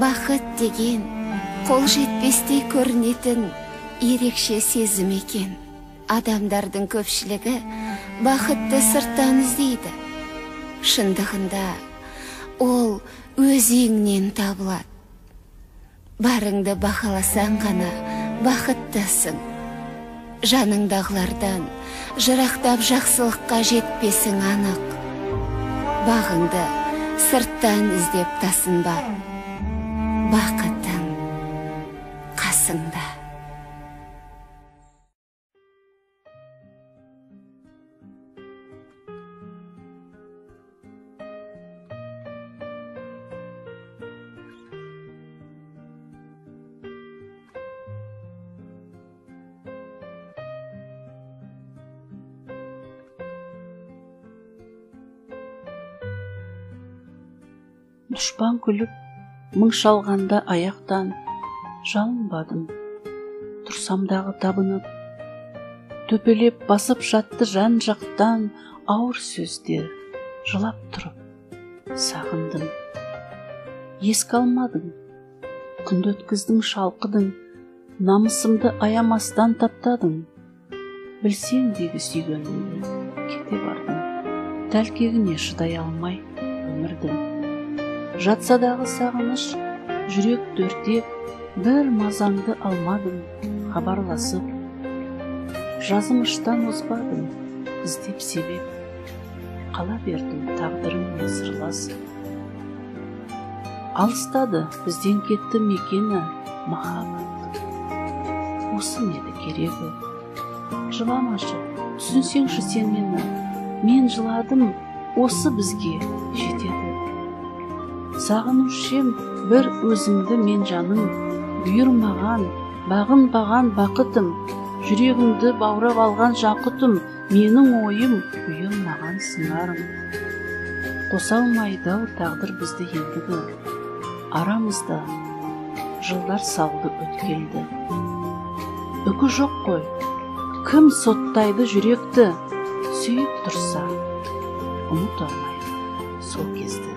бақыт деген қол жетпестей көрінетін ерекше сезім екен. Адамдардың көпшілігі бақытты сырттан іздейді. Шындығында ол өзіңнен табылады. Барыңды бақаласаң ғана бақыттысың. Жаныңдағылардан жырақтап жақсылыққа жетпесің анық. Бағыңды сырттан іздеп тасынба. Бақытың қасыңда. Дұшпан күліп, мың шалғанда аяқтан жалынбадым. Тұрсамдағы табынып, төпелеп басып жатты жан жақтан ауыр сөздер, жылап тұрып, сағындым. Еске алмадым, күнді өткіздің шалқыдың, намысымды аямастан таптадың. Білсең дегі сүйгенімді, кете бардым, тәлкегіне шыдай алмай өмірдің. Жатсадағы сағыныш, жүрек дөртеп, бір мазаңды алмадым, хабарласып. Жазымыштан озбадым, іздеп себеп, қала бердім тағдырыммен сырласып. Алыстады бізден кетті мекені махаббат. Осы меді керегі. Жыламашы, түсінсеңші сен мені. Мен жыладым, осы бізге жетеді. Сағынушем бір өзіңді мен жаның, бұйырмаған, бағынбаған бақытым, жүрегіңді баурап алған жақұтым, менің ойым бұйырмаған сыңарым. Қоса алмайды тағдыр бізді ендігі, арамызда жылдар салды өткелді. Үкі жоқ қой, кім соттайды жүректі, сүйіп тұрса, ұмыт алмайды сол кезді.